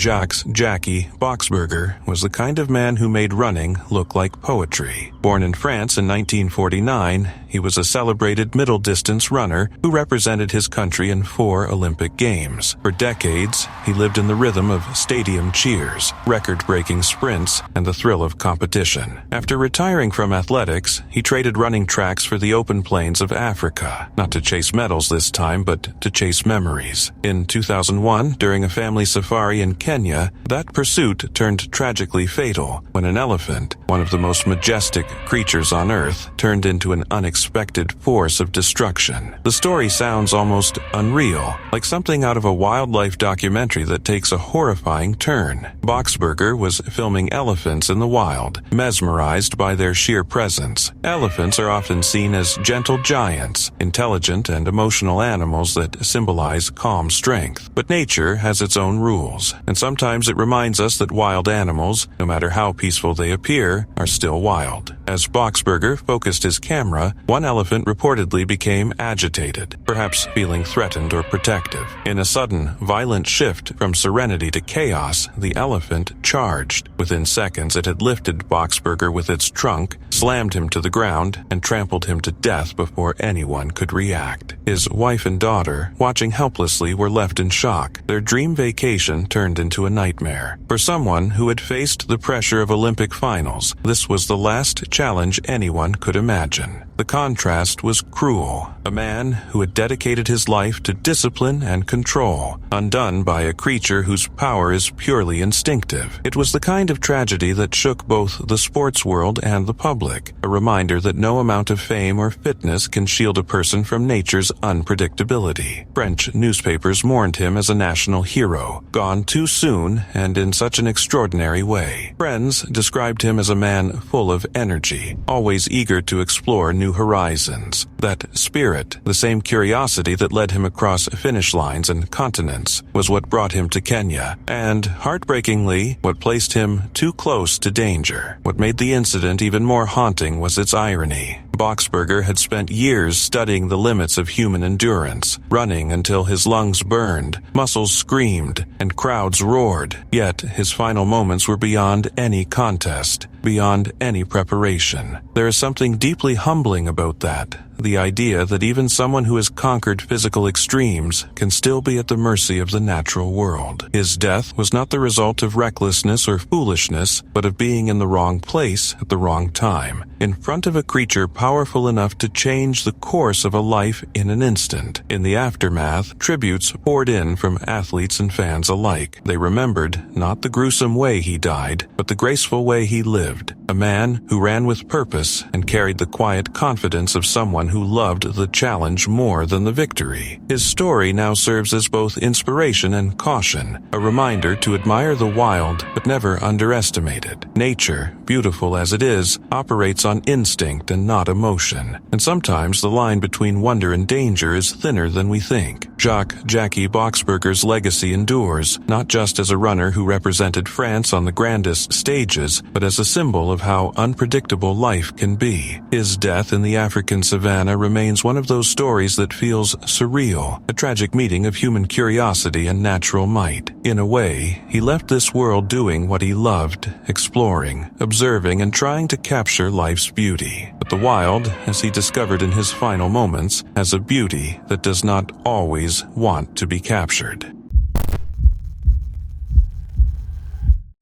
Jackie Boxberger was the kind of man who made running look like poetry. Born in France in 1949, he was a celebrated middle-distance runner who represented his country in 4 Olympic Games. For decades, he lived in the rhythm of stadium cheers, record-breaking sprints, and the thrill of competition. After retiring from athletics, he traded running tracks for the open plains of Africa, not to chase medals this time, but to chase memories. In 2001, during a family safari in Kenya, that pursuit turned tragically fatal when an elephant, one of the most majestic creatures on Earth, turned into an unexpected force of destruction. The story sounds almost unreal, like something out of a wildlife documentary that takes a horrifying turn. Boxberger was filming elephants in the wild, mesmerized by their sheer presence. Elephants are often seen as gentle giants, intelligent and emotional animals that symbolize calm strength. But nature has its own rules, and sometimes it reminds us that wild animals, no matter how peaceful they appear, are still wild. As Boxberger focused his camera, one elephant reportedly became agitated, perhaps feeling threatened or protective. In a sudden, violent shift from serenity to chaos, the elephant charged. Within seconds, it had lifted Boxberger with its trunk, slammed him to the ground, and trampled him to death before anyone could react. His wife and daughter, watching helplessly, were left in shock. Their dream vacation turned into a nightmare. For someone who had faced the pressure of Olympic finals, this was the last challenge anyone could imagine. The contrast was cruel. A man who had dedicated his life to discipline and control, undone by a creature whose power is purely instinctive. It was the kind of tragedy that shook both the sports world and the public, a reminder that no amount of fame or fitness can shield a person from nature's unpredictability. French newspapers mourned him as a national hero, gone too soon and in such an extraordinary way. Friends described him as a man full of energy, always eager to explore new horizons. That spirit, the same curiosity that led him across finish lines and continents, was what brought him to Kenya, and, heartbreakingly, what placed him too close to danger. What made the incident even more haunting was its irony. Boxberger had spent years studying the limits of human endurance, running until his lungs burned, muscles screamed, and crowds roared. Yet his final moments were beyond any contest, beyond any preparation. There is something deeply humbling about that. The idea that even someone who has conquered physical extremes can still be at the mercy of the natural world. His death was not the result of recklessness or foolishness, but of being in the wrong place at the wrong time, in front of a creature powerful enough to change the course of a life in an instant. In the aftermath, tributes poured in from athletes and fans alike. They remembered not the gruesome way he died, but the graceful way he lived. A man who ran with purpose and carried the quiet confidence of someone who loved the challenge more than the victory. His story now serves as both inspiration and caution, a reminder to admire the wild but never underestimate it. Nature, beautiful as it is, operates on instinct and not emotion, and sometimes the line between wonder and danger is thinner than we think. Jackie Boxberger's legacy endures, not just as a runner who represented France on the grandest stages, but as a symbol of how unpredictable life can be. His death in the African savannah remains one of those stories that feels surreal, a tragic meeting of human curiosity and natural might. In a way, he left this world doing what he loved, exploring, observing, and trying to capture life's beauty. But the wild, as he discovered in his final moments, has a beauty that does not always want to be captured.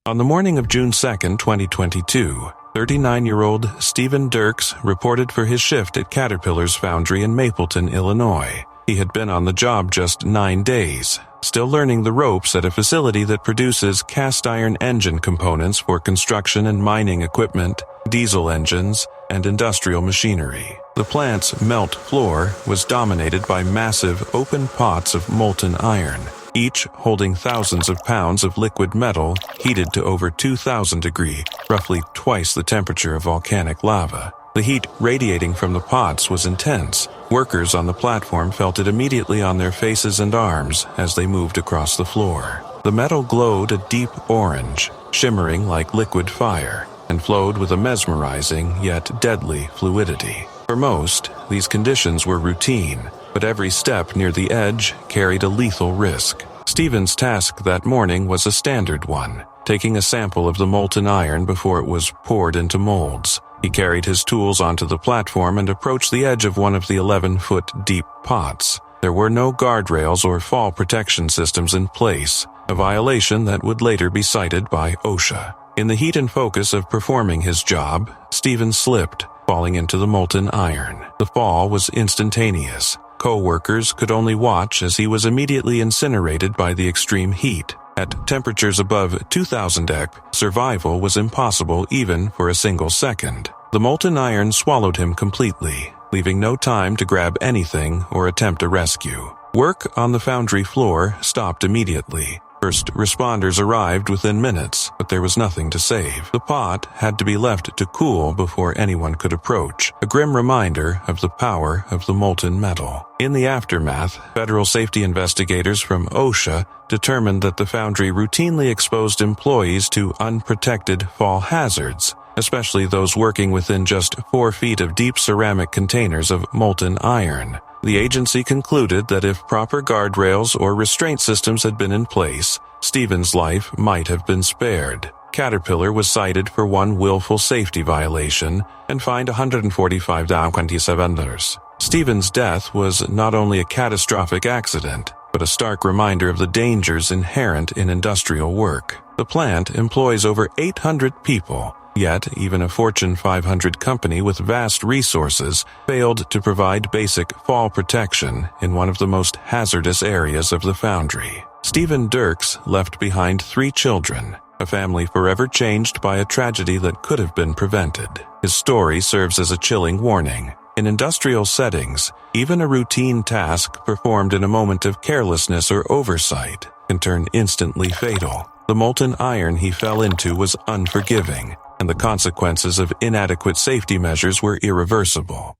On the morning of June 2, 2022, 39-year-old Stephen Dirks reported for his shift at Caterpillar's foundry in Mapleton, Illinois. He had been on the job just 9 days, still learning the ropes at a facility that produces cast iron engine components for construction and mining equipment, diesel engines, and industrial machinery. The plant's melt floor was dominated by massive open pots of molten iron, each holding thousands of pounds of liquid metal heated to over 2,000 degrees, roughly twice the temperature of volcanic lava. The heat radiating from the pots was intense. Workers on the platform felt it immediately on their faces and arms as they moved across the floor. The metal glowed a deep orange, shimmering like liquid fire, and flowed with a mesmerizing yet deadly fluidity. For most, these conditions were routine, but every step near the edge carried a lethal risk. Stephen's task that morning was a standard one, taking a sample of the molten iron before it was poured into molds. He carried his tools onto the platform and approached the edge of one of the 11-foot deep pots. There were no guardrails or fall protection systems in place, a violation that would later be cited by OSHA. In the heat and focus of performing his job, Stephen slipped, falling into the molten iron. The fall was instantaneous. Co-workers could only watch as he was immediately incinerated by the extreme heat. At temperatures above 2000 degrees, survival was impossible even for a single second. The molten iron swallowed him completely, leaving no time to grab anything or attempt a rescue. Work on the foundry floor stopped immediately. First responders arrived within minutes, but there was nothing to save. The pot had to be left to cool before anyone could approach, a grim reminder of the power of the molten metal. In the aftermath, federal safety investigators from OSHA determined that the foundry routinely exposed employees to unprotected fall hazards, especially those working within just 4 feet of deep ceramic containers of molten iron. The agency concluded that if proper guardrails or restraint systems had been in place, Stephen's life might have been spared. Caterpillar was cited for one willful safety violation and fined $145,027. Stephen's death was not only a catastrophic accident, but a stark reminder of the dangers inherent in industrial work. The plant employs over 800 people. Yet, even a Fortune 500 company with vast resources failed to provide basic fall protection in one of the most hazardous areas of the foundry. Stephen Dirks left behind 3 children, a family forever changed by a tragedy that could have been prevented. His story serves as a chilling warning. In industrial settings, even a routine task performed in a moment of carelessness or oversight can turn instantly fatal. The molten iron he fell into was unforgiving, and the consequences of inadequate safety measures were irreversible.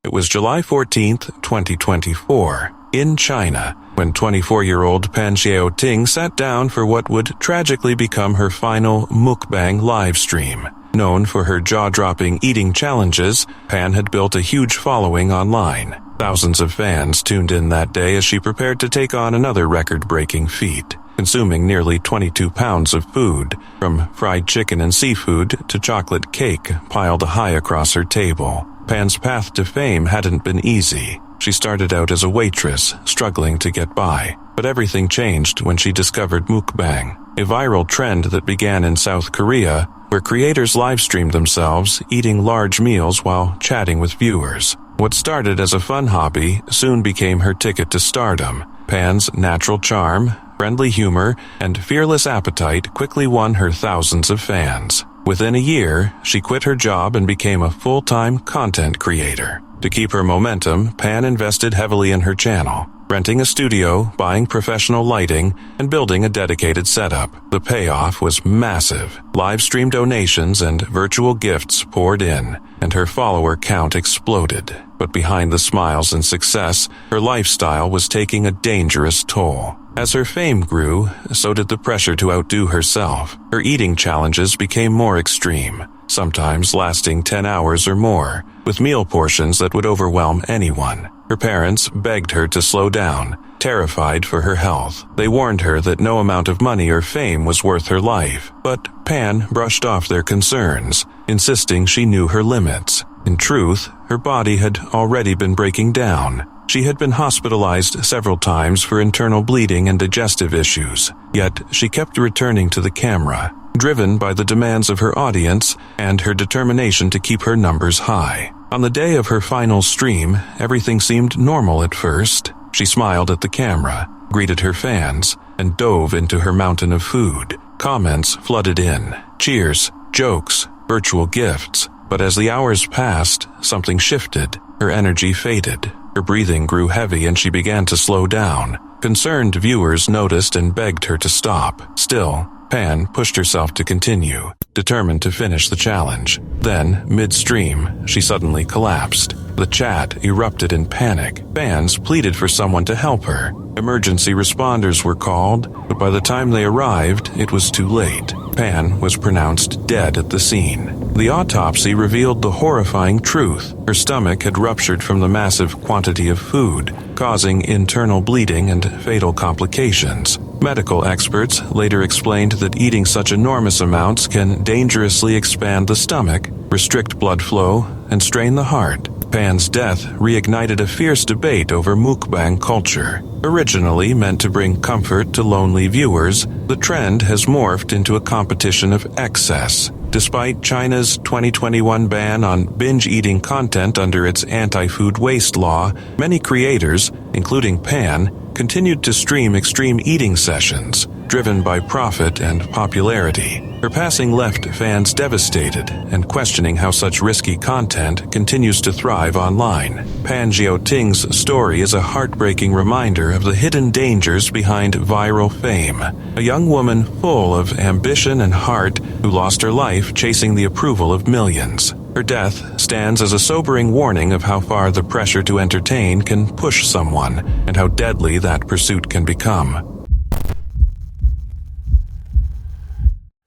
It was July 14, 2024, in China, when 24-year-old Pan Xiaoting sat down for what would tragically become her final mukbang livestream. Known for her jaw-dropping eating challenges, Pan had built a huge following online. Thousands of fans tuned in that day as she prepared to take on another record-breaking feat, consuming nearly 22 pounds of food, from fried chicken and seafood to chocolate cake piled high across her table. Pan's path to fame hadn't been easy. She started out as a waitress, struggling to get by. But everything changed when she discovered mukbang, a viral trend that began in South Korea, where creators live-streamed themselves eating large meals while chatting with viewers. What started as a fun hobby soon became her ticket to stardom. Pan's natural charm, friendly humor, and fearless appetite quickly won her thousands of fans. Within a year, she quit her job and became a full-time content creator. To keep her momentum, Pan invested heavily in her channel, renting a studio, buying professional lighting, and building a dedicated setup. The payoff was massive. Live stream donations and virtual gifts poured in, and her follower count exploded. But behind the smiles and success, her lifestyle was taking a dangerous toll. As her fame grew, so did the pressure to outdo herself. Her eating challenges became more extreme, sometimes lasting 10 hours or more, with meal portions that would overwhelm anyone. Her parents begged her to slow down, terrified for her health. They warned her that no amount of money or fame was worth her life, but Pan brushed off their concerns, insisting she knew her limits. In truth, her body had already been breaking down. She had been hospitalized several times for internal bleeding and digestive issues, yet she kept returning to the camera, driven by the demands of her audience and her determination to keep her numbers high. On the day of her final stream, everything seemed normal at first. She smiled at the camera, greeted her fans, and dove into her mountain of food. Comments flooded in, cheers, jokes, virtual gifts. But as the hours passed, something shifted. Her energy faded. Her breathing grew heavy and she began to slow down. Concerned viewers noticed and begged her to stop. Still, Pan pushed herself to continue, determined to finish the challenge. Then, mid-stream, she suddenly collapsed. The chat erupted in panic. Fans pleaded for someone to help her. Emergency responders were called, but by the time they arrived, it was too late. Pan was pronounced dead at the scene. The autopsy revealed the horrifying truth. Her stomach had ruptured from the massive quantity of food, causing internal bleeding and fatal complications. Medical experts later explained that eating such enormous amounts can dangerously expand the stomach, restrict blood flow, and strain the heart. Pan's death reignited a fierce debate over mukbang culture. Originally meant to bring comfort to lonely viewers, the trend has morphed into a competition of excess. Despite China's 2021 ban on binge-eating content under its anti-food waste law, many creators, including Pan, continued to stream extreme eating sessions, driven by profit and popularity. Her passing left fans devastated and questioning how such risky content continues to thrive online. Pan Ting's story is a heartbreaking reminder of the hidden dangers behind viral fame. A young woman full of ambition and heart who lost her life chasing the approval of millions. Her death stands as a sobering warning of how far the pressure to entertain can push someone and how deadly that pursuit can become.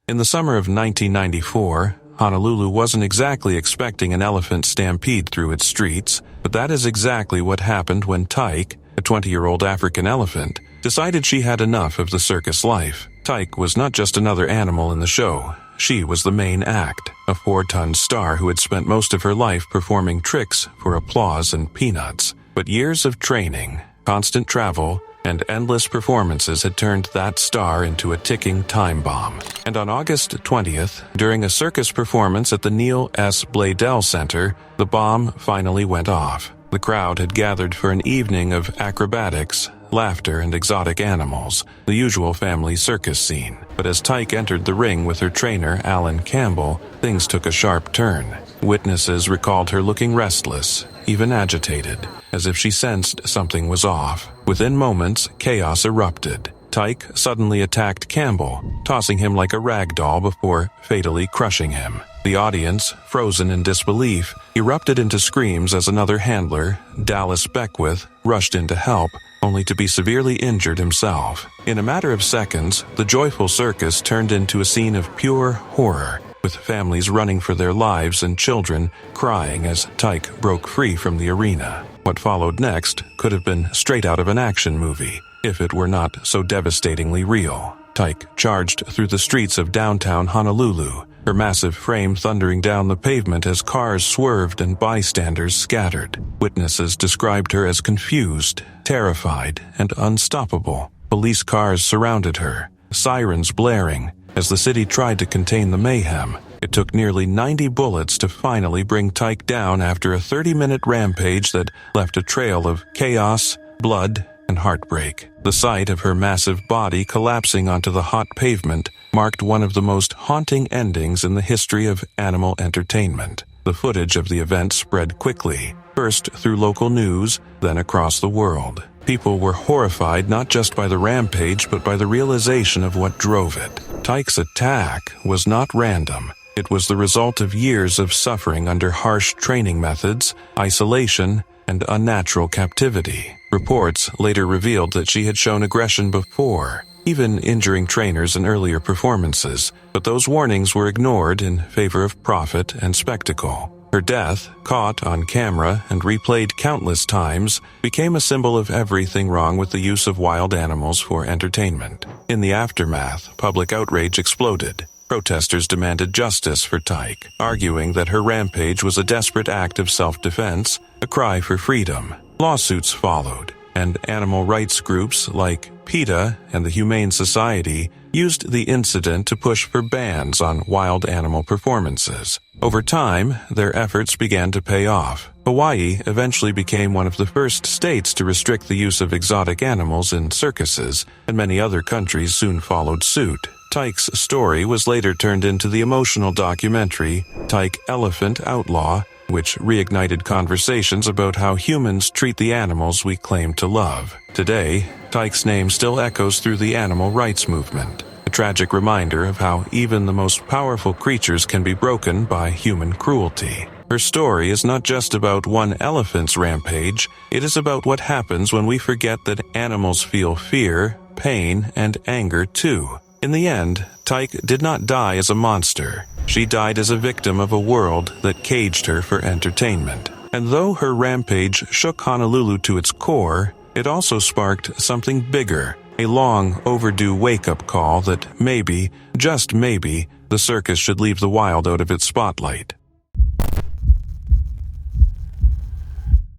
In the summer of 1994, Honolulu wasn't exactly expecting an elephant stampede through its streets, but that is exactly what happened when Tyke, a 20-year-old African elephant, decided she had enough of the circus life. Tyke was not just another animal in the show. She was the main act, a 4-ton star who had spent most of her life performing tricks for applause and peanuts. But years of training, constant travel, and endless performances had turned that star into a ticking time bomb. And on August 20th, during a circus performance at the Neil S. Bladel Center, the bomb finally went off. The crowd had gathered for an evening of acrobatics, laughter, and exotic animals, the usual family circus scene. But as Tyke entered the ring with her trainer, Alan Campbell, things took a sharp turn. Witnesses recalled her looking restless, even agitated, as if she sensed something was off. Within moments, chaos erupted. Tyke suddenly attacked Campbell, tossing him like a rag doll before fatally crushing him. The audience, frozen in disbelief, erupted into screams as another handler, Dallas Beckwith, rushed in to help, only to be severely injured himself. In a matter of seconds, the joyful circus turned into a scene of pure horror, with families running for their lives and children crying as Tyke broke free from the arena. What followed next could have been straight out of an action movie, if it were not so devastatingly real. Tyke charged through the streets of downtown Honolulu, her massive frame thundering down the pavement as cars swerved and bystanders scattered. Witnesses described her as confused, terrified, and unstoppable. Police cars surrounded her, sirens blaring, as the city tried to contain the mayhem. It took nearly 90 bullets to finally bring Tyke down after a 30-minute rampage that left a trail of chaos, blood, and heartbreak. The sight of her massive body collapsing onto the hot pavement marked one of the most haunting endings in the history of animal entertainment. The footage of the event spread quickly, first through local news, then across the world. People were horrified not just by the rampage, but by the realization of what drove it. Tyke's attack was not random. It was the result of years of suffering under harsh training methods, isolation, and unnatural captivity. Reports later revealed that she had shown aggression before, even injuring trainers in earlier performances, but those warnings were ignored in favor of profit and spectacle. Her death, caught on camera and replayed countless times, became a symbol of everything wrong with the use of wild animals for entertainment. In the aftermath, public outrage exploded. Protesters demanded justice for Tyke, arguing that her rampage was a desperate act of self-defense, a cry for freedom. Lawsuits followed, and animal rights groups like PETA and the Humane Society used the incident to push for bans on wild animal performances. Over time, their efforts began to pay off. Hawaii eventually became one of the first states to restrict the use of exotic animals in circuses, and many other countries soon followed suit. Tyke's story was later turned into the emotional documentary Tyke Elephant Outlaw, which reignited conversations about how humans treat the animals we claim to love. Today, Tyke's name still echoes through the animal rights movement, a tragic reminder of how even the most powerful creatures can be broken by human cruelty. Her story is not just about one elephant's rampage, it is about what happens when we forget that animals feel fear, pain, and anger too. In the end, Tyke did not die as a monster. She died as a victim of a world that caged her for entertainment. And though her rampage shook Honolulu to its core, it also sparked something bigger, a long overdue wake-up call that maybe, just maybe, the circus should leave the wild out of its spotlight.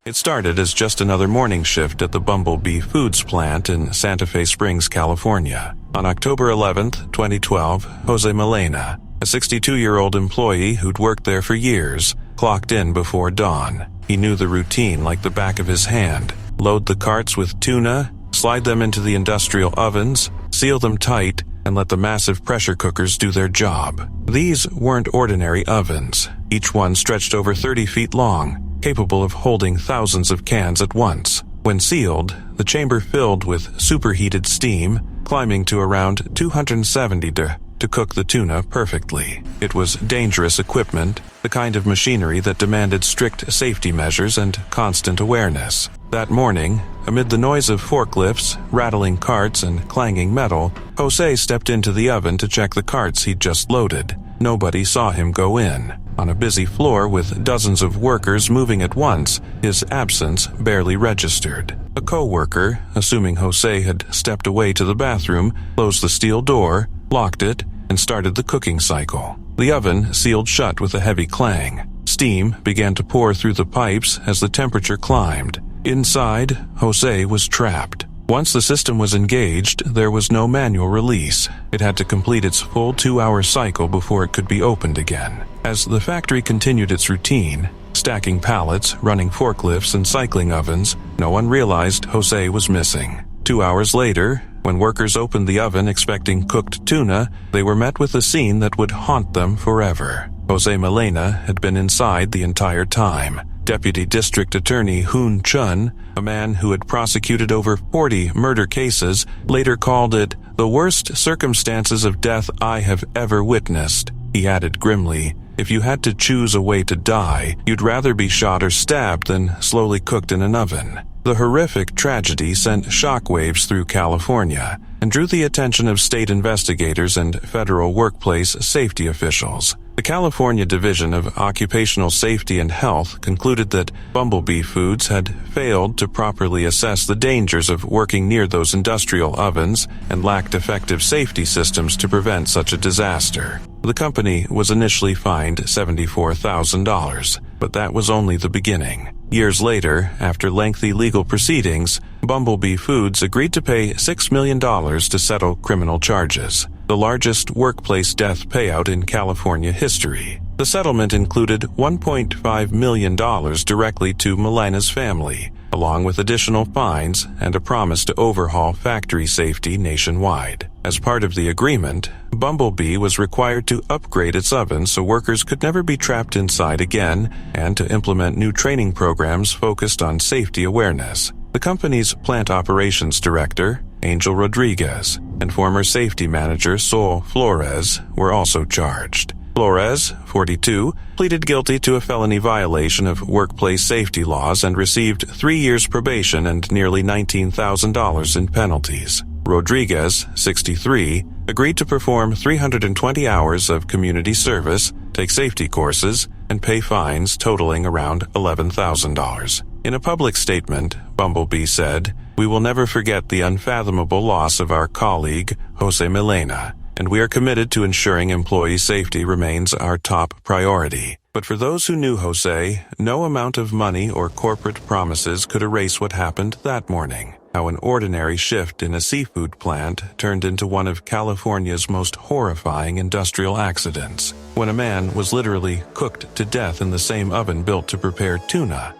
It started as just another morning shift at the Bumblebee Foods plant in Santa Fe Springs, California. On October 11, 2012, Jose Milena, a 62-year-old employee who'd worked there for years, clocked in before dawn. He knew the routine like the back of his hand. Load the carts with tuna, slide them into the industrial ovens, seal them tight, and let the massive pressure cookers do their job. These weren't ordinary ovens. Each one stretched over 30 feet long, capable of holding thousands of cans at once. When sealed, the chamber filled with superheated steam, climbing to around 270 to cook the tuna perfectly. It was dangerous equipment, the kind of machinery that demanded strict safety measures and constant awareness. That morning, amid the noise of forklifts, rattling carts, and clanging metal, Jose stepped into the oven to check the carts he'd just loaded. Nobody saw him go in. On a busy floor with dozens of workers moving at once, his absence barely registered. A co-worker, assuming Jose had stepped away to the bathroom, closed the steel door, locked it, and started the cooking cycle. The oven sealed shut with a heavy clang. Steam began to pour through the pipes as the temperature climbed. Inside, Jose was trapped. Once the system was engaged, there was no manual release. It had to complete its full 2-hour cycle before it could be opened again. As the factory continued its routine, stacking pallets, running forklifts, and cycling ovens, no one realized Jose was missing. 2 hours later, when workers opened the oven expecting cooked tuna, they were met with a scene that would haunt them forever. Jose Milena had been inside the entire time. Deputy District Attorney Hoon Chun, a man who had prosecuted over 40 murder cases, later called it the worst circumstances of death I have ever witnessed. He added grimly, "If you had to choose a way to die, you'd rather be shot or stabbed than slowly cooked in an oven." The horrific tragedy sent shockwaves through California and drew the attention of state investigators and federal workplace safety officials. The California Division of Occupational Safety and Health concluded that Bumblebee Foods had failed to properly assess the dangers of working near those industrial ovens and lacked effective safety systems to prevent such a disaster. The company was initially fined $74,000, but that was only the beginning. Years later, after lengthy legal proceedings, Bumblebee Foods agreed to pay $6 million to settle criminal charges, the largest workplace death payout in California history. The settlement included $1.5 million directly to Milena's family, along with additional fines and a promise to overhaul factory safety nationwide. As part of the agreement, Bumblebee was required to upgrade its ovens so workers could never be trapped inside again, and to implement new training programs focused on safety awareness. The company's plant operations director, Angel Rodriguez, and former safety manager Sol Flores were also charged. Flores, 42, pleaded guilty to a felony violation of workplace safety laws and received 3 years probation and nearly $19,000 in penalties. Rodriguez, 63, agreed to perform 320 hours of community service, take safety courses, and pay fines totaling around $11,000. In a public statement, Bumblebee said, "We will never forget the unfathomable loss of our colleague, Jose Milena, and we are committed to ensuring employee safety remains our top priority." But for those who knew Jose, no amount of money or corporate promises could erase what happened that morning. How an ordinary shift in a seafood plant turned into one of California's most horrifying industrial accidents, when a man was literally cooked to death in the same oven built to prepare tuna.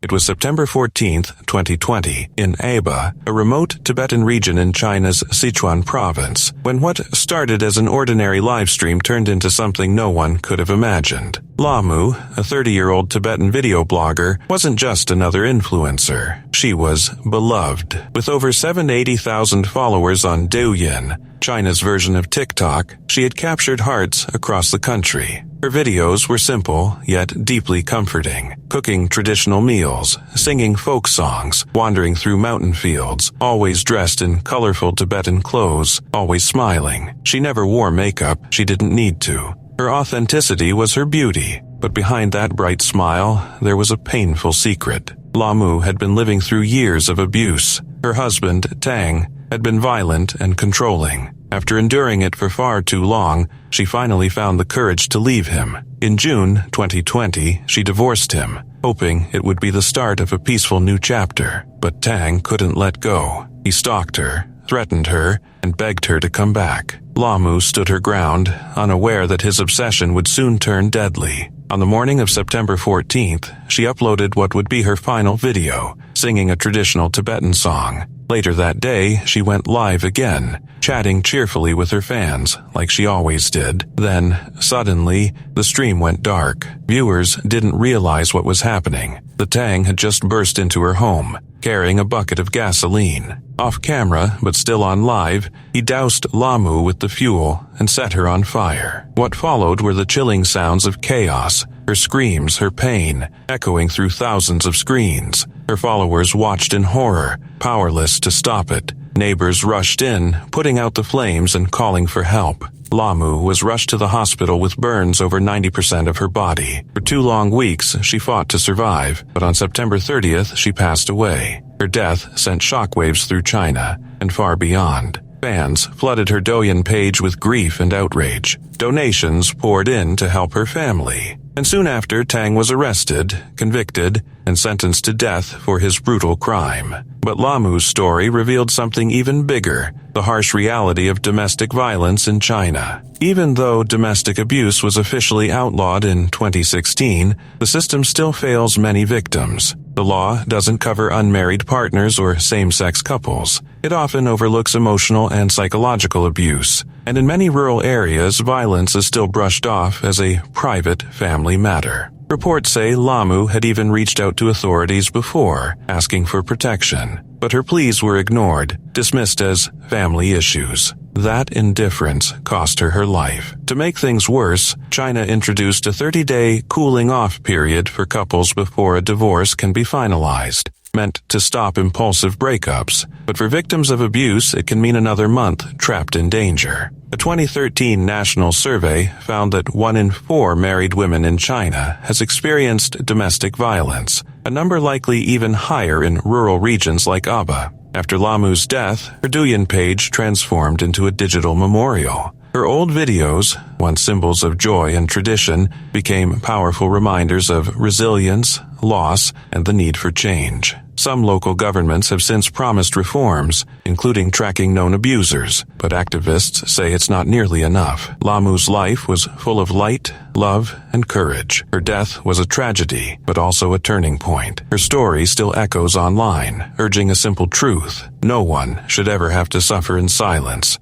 It was September 14, 2020, in Aba, a remote Tibetan region in China's Sichuan province, when what started as an ordinary livestream turned into something no one could have imagined. Lamu, a 30-year-old Tibetan video blogger, wasn't just another influencer. She was beloved. With over 780,000 followers on Douyin, China's version of TikTok, she had captured hearts across the country. Her videos were simple, yet deeply comforting. Cooking traditional meals, singing folk songs, wandering through mountain fields, always dressed in colorful Tibetan clothes, always smiling. She never wore makeup, she didn't need to. Her authenticity was her beauty, but behind that bright smile, there was a painful secret. Lamu had been living through years of abuse. Her husband, Tang, had been violent and controlling. After enduring it for far too long, she finally found the courage to leave him. In June 2020, she divorced him, hoping it would be the start of a peaceful new chapter. But Tang couldn't let go. He stalked her, threatened her, and begged her to come back. Lamu stood her ground, unaware that his obsession would soon turn deadly. On the morning of September 14th, she uploaded what would be her final video, singing a traditional Tibetan song. Later that day, she went live again, chatting cheerfully with her fans, like she always did. Then, suddenly, the stream went dark. Viewers didn't realize what was happening. The Tang had just burst into her home, carrying a bucket of gasoline. Off camera, but still on live, he doused Lamu with the fuel and set her on fire. What followed were the chilling sounds of chaos, her screams, her pain, echoing through thousands of screens. Her followers watched in horror, powerless to stop it. Neighbors rushed in, putting out the flames and calling for help. Lamu was rushed to the hospital with burns over 90% of her body. For 2 long weeks, she fought to survive, but on September 30th, she passed away. Her death sent shockwaves through China and far beyond. Fans flooded her Douyin page with grief and outrage. Donations poured in to help her family. And soon after, Tang was arrested, convicted, and sentenced to death for his brutal crime. But Lamu's story revealed something even bigger, the harsh reality of domestic violence in China. Even though domestic abuse was officially outlawed in 2016, the system still fails many victims. The law doesn't cover unmarried partners or same-sex couples. It often overlooks emotional and psychological abuse. And in many rural areas, violence is still brushed off as a private family matter. Reports say Lamu had even reached out to authorities before, asking for protection. But her pleas were ignored, dismissed as family issues. That indifference cost her her life. To make things worse, China introduced a 30-day cooling-off period for couples before a divorce can be finalized, meant to stop impulsive breakups. But for victims of abuse, it can mean another month trapped in danger. A 2013 national survey found that 1 in 4 married women in China has experienced domestic violence, a number likely even higher in rural regions like Aba. After Lamu's death, her Douyin page transformed into a digital memorial. Her old videos, once symbols of joy and tradition, became powerful reminders of resilience, loss, and the need for change. Some local governments have since promised reforms, including tracking known abusers, but activists say it's not nearly enough. Lamu's life was full of light, love, and courage. Her death was a tragedy, but also a turning point. Her story still echoes online, urging a simple truth: no one should ever have to suffer in silence.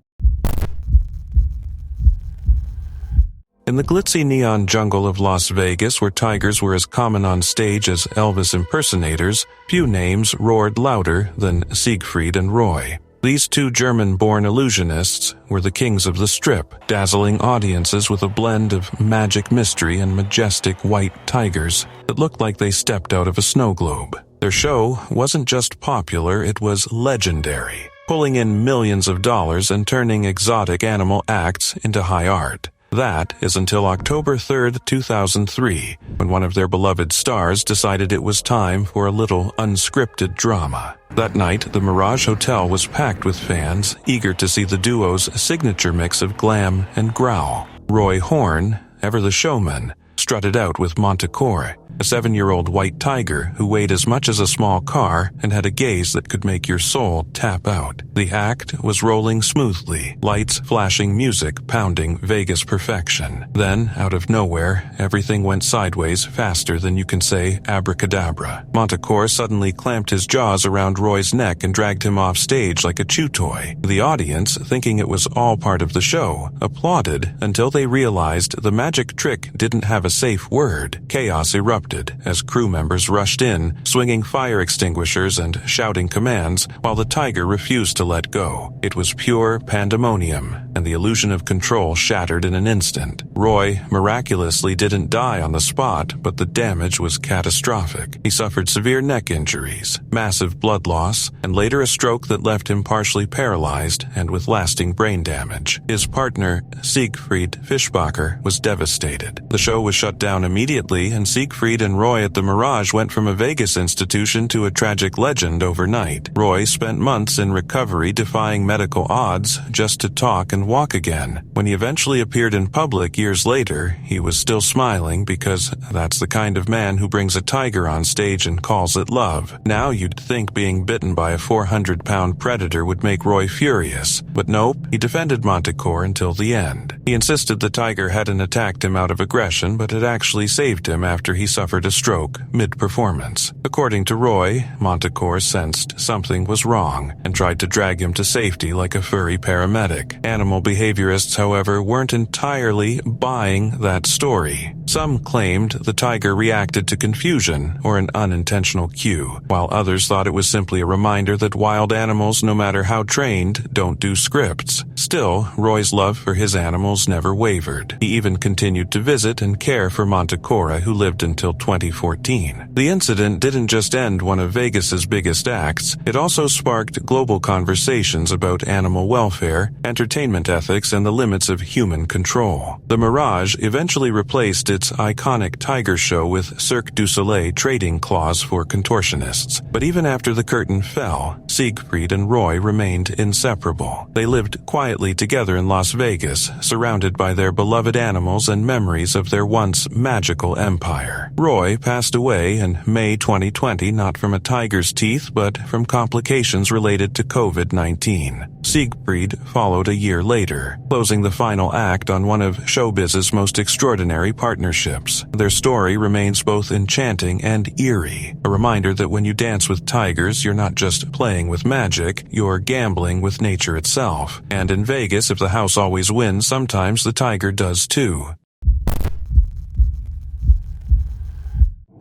In the glitzy neon jungle of Las Vegas, where tigers were as common on stage as Elvis impersonators, few names roared louder than Siegfried and Roy. These 2 German-born illusionists were the kings of the Strip, dazzling audiences with a blend of magic mystery and majestic white tigers that looked like they stepped out of a snow globe. Their show wasn't just popular, it was legendary, pulling in millions of dollars and turning exotic animal acts into high art. That is until October 3rd, 2003, when one of their beloved stars decided it was time for a little unscripted drama. That night, the Mirage Hotel was packed with fans, eager to see the duo's signature mix of glam and growl. Roy Horn, ever the showman, strutted out with Montecore, a 7-year-old white tiger who weighed as much as a small car and had a gaze that could make your soul tap out. The act was rolling smoothly, lights flashing, music pounding Vegas perfection. Then, out of nowhere, everything went sideways faster than you can say abracadabra. Montecore suddenly clamped his jaws around Roy's neck and dragged him off stage like a chew toy. The audience, thinking it was all part of the show, applauded until they realized the magic trick didn't have a a safe word. Chaos erupted as crew members rushed in, swinging fire extinguishers and shouting commands, while the tiger refused to let go. It was pure pandemonium, and the illusion of control shattered in an instant. Roy miraculously didn't die on the spot, but the damage was catastrophic. He suffered severe neck injuries, massive blood loss, and later a stroke that left him partially paralyzed and with lasting brain damage. His partner, Siegfried Fischbacher, was devastated. The show was shut down immediately, and Siegfried and Roy at the Mirage went from a Vegas institution to a tragic legend overnight. Roy spent months in recovery, defying medical odds just to talk and walk again. When he eventually appeared in public years later, he was still smiling because that's the kind of man who brings a tiger on stage and calls it love. Now you'd think being bitten by a 400-pound predator would make Roy furious, but nope, he defended Manticore until the end. He insisted the tiger hadn't attacked him out of aggression, but had actually saved him after he suffered a stroke mid-performance. According to Roy, Manticore sensed something was wrong and tried to drag him to safety like a furry paramedic. Animal behaviorists, however, weren't entirely buying that story. Some claimed the tiger reacted to confusion or an unintentional cue, while others thought it was simply a reminder that wild animals, no matter how trained, don't do scripts. Still, Roy's love for his animals never wavered. He even continued to visit and care for Manticore, who lived until 2014. The incident didn't just end one of Vegas's biggest acts, it also sparked global conversations about animal welfare, entertainment ethics, and the limits of human control. The Mirage eventually replaced its iconic tiger show with Cirque du Soleil trading clause for contortionists. But even after the curtain fell, Siegfried and Roy remained inseparable. They lived quietly together in Las Vegas, surrounded by their beloved animals and memories of their once magical empire. Roy passed away in May 2020, not from a tiger's teeth, but from complications related to COVID-19. Siegfried followed a year later, closing the final act on one of showbiz's most extraordinary partnerships. Their story remains both enchanting and eerie, a reminder that when you dance with tigers, you're not just playing with magic, you're gambling with nature itself. And in Vegas, if the house always wins, sometimes the tiger does too.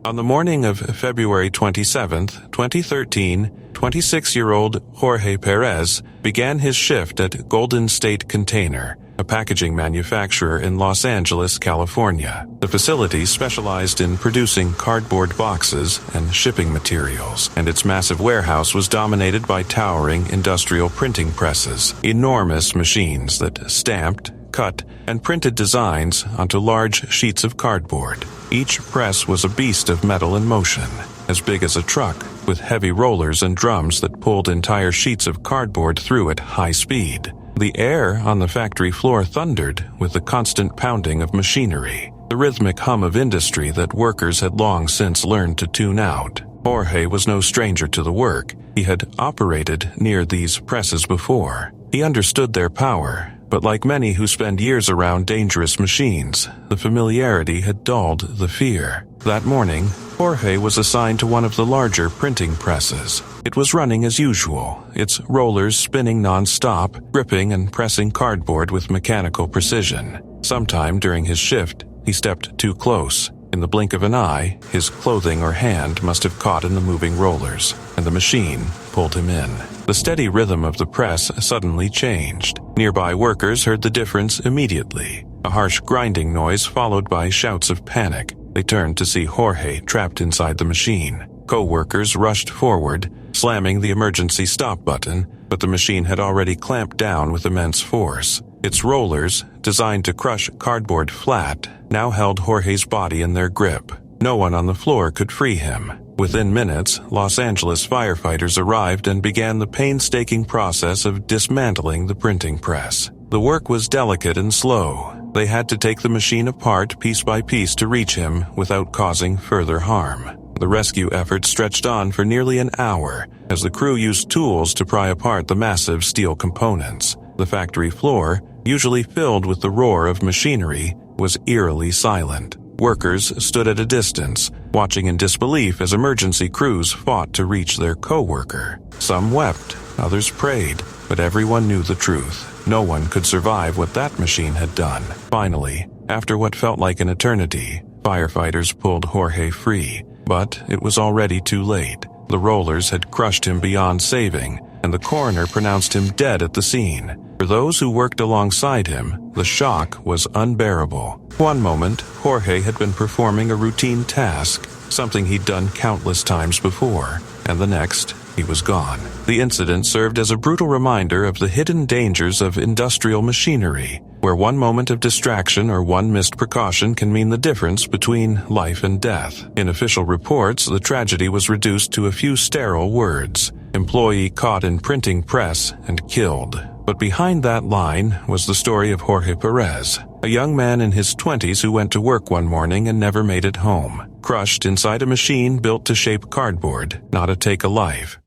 On the morning of February 27, 2013, 26-year-old Jorge Perez began his shift at Golden State Container, a packaging manufacturer in Los Angeles, California. The facility specialized in producing cardboard boxes and shipping materials, and its massive warehouse was dominated by towering industrial printing presses, enormous machines that stamped, cut, and printed designs onto large sheets of cardboard. Each press was a beast of metal in motion, as big as a truck, with heavy rollers and drums that pulled entire sheets of cardboard through at high speed. The air on the factory floor thundered with the constant pounding of machinery, the rhythmic hum of industry that workers had long since learned to tune out. Jorge was no stranger to the work. He had operated near these presses before. He understood their power, but like many who spend years around dangerous machines, the familiarity had dulled the fear. That morning, Jorge was assigned to one of the larger printing presses. It was running as usual, its rollers spinning non-stop, gripping and pressing cardboard with mechanical precision. Sometime during his shift, he stepped too close. In the blink of an eye, his clothing or hand must have caught in the moving rollers, and the machine pulled him in. The steady rhythm of the press suddenly changed. Nearby workers heard the difference immediately. A harsh grinding noise followed by shouts of panic. They turned to see Jorge trapped inside the machine. Co-workers rushed forward, slamming the emergency stop button, but the machine had already clamped down with immense force. Its rollers, designed to crush cardboard flat, now held Jorge's body in their grip. No one on the floor could free him. Within minutes, Los Angeles firefighters arrived and began the painstaking process of dismantling the printing press. The work was delicate and slow. They had to take the machine apart piece by piece to reach him without causing further harm. The rescue effort stretched on for nearly an hour as the crew used tools to pry apart the massive steel components. The factory floor, usually filled with the roar of machinery, was eerily silent. Workers stood at a distance, watching in disbelief as emergency crews fought to reach their co-worker. Some wept, others prayed, but everyone knew the truth. No one could survive what that machine had done. Finally, after what felt like an eternity, Firefighters pulled Jorge free, but it was already too late. The rollers had crushed him beyond saving, and the coroner pronounced him dead at the scene. For those who worked alongside him, the shock was unbearable. One moment, Jorge had been performing a routine task, something he'd done countless times before, and the next, he was gone. The incident served as a brutal reminder of the hidden dangers of industrial machinery, where one moment of distraction or one missed precaution can mean the difference between life and death. In official reports, the tragedy was reduced to a few sterile words: employee caught in printing press and killed. But behind that line was the story of Jorge Perez, a young man in his 20s who went to work one morning and never made it home, crushed inside a machine built to shape cardboard, not a take-a-life.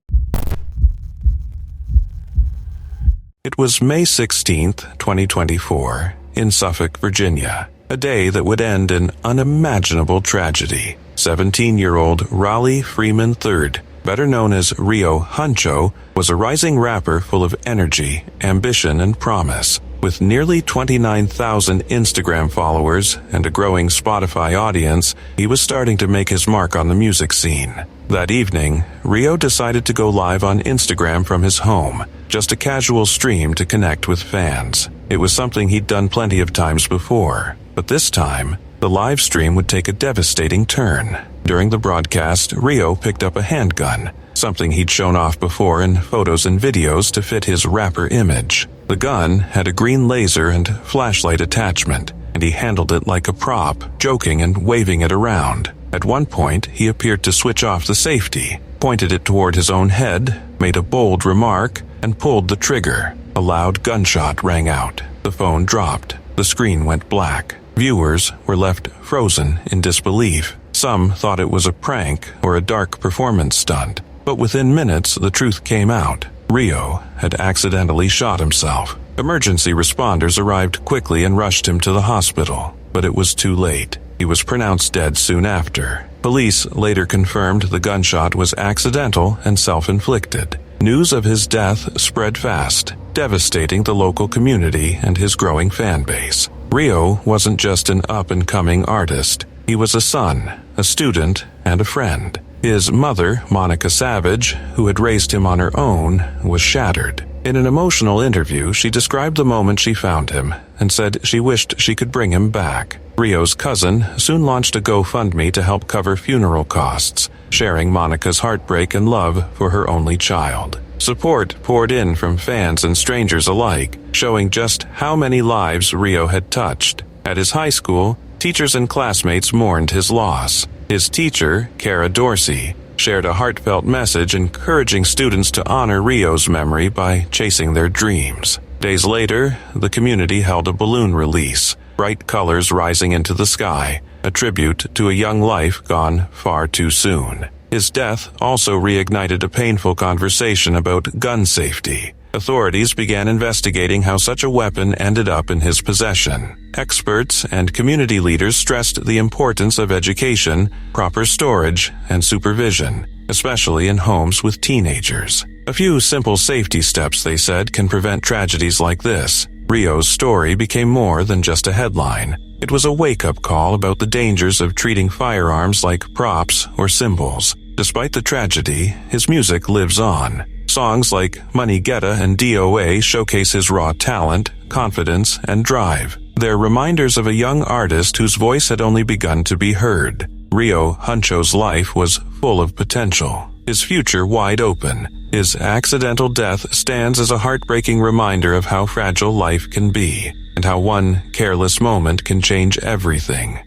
It was May 16th, 2024, in Suffolk, Virginia, a day that would end in unimaginable tragedy. 17-year-old Raleigh Freeman III, better known as Rio Huncho, was a rising rapper full of energy, ambition, and promise. With nearly 29,000 Instagram followers and a growing Spotify audience, he was starting to make his mark on the music scene. That evening, Rio decided to go live on Instagram from his home, just a casual stream to connect with fans. It was something he'd done plenty of times before, but this time, the live stream would take a devastating turn. During the broadcast, Rio picked up a handgun, something he'd shown off before in photos and videos to fit his rapper image. The gun had a green laser and flashlight attachment, and he handled it like a prop, joking and waving it around. At one point, he appeared to switch off the safety, pointed it toward his own head, made a bold remark, and pulled the trigger. A loud gunshot rang out. The phone dropped. The screen went black. Viewers were left frozen in disbelief. Some thought it was a prank or a dark performance stunt, but within minutes the truth came out. Rio had accidentally shot himself. Emergency responders arrived quickly and rushed him to the hospital, but it was too late. He was pronounced dead soon after. Police later confirmed the gunshot was accidental and self-inflicted. News of his death spread fast, devastating the local community and his growing fan base. Rio wasn't just an up-and-coming artist. He was a son, a student, and a friend. His mother, Monica Savage, who had raised him on her own, was shattered. In an emotional interview, she described the moment she found him and said she wished she could bring him back. Rio's cousin soon launched a GoFundMe to help cover funeral costs, sharing Monica's heartbreak and love for her only child. Support poured in from fans and strangers alike, showing just how many lives Rio had touched. At his high school, teachers and classmates mourned his loss. His teacher, Cara Dorsey, shared a heartfelt message encouraging students to honor Rio's memory by chasing their dreams. Days later, the community held a balloon release, bright colors rising into the sky, a tribute to a young life gone far too soon. His death also reignited a painful conversation about gun safety. Authorities began investigating how such a weapon ended up in his possession. Experts and community leaders stressed the importance of education, proper storage, and supervision, especially in homes with teenagers. A few simple safety steps, they said, can prevent tragedies like this. Rio's story became more than just a headline. It was a wake-up call about the dangers of treating firearms like props or symbols. Despite the tragedy, his music lives on. Songs like Money Getta and DOA showcase his raw talent, confidence, and drive. They're reminders of a young artist whose voice had only begun to be heard. Rio Huncho's life was full of potential, his future wide open. His accidental death stands as a heartbreaking reminder of how fragile life can be, and how one careless moment can change everything.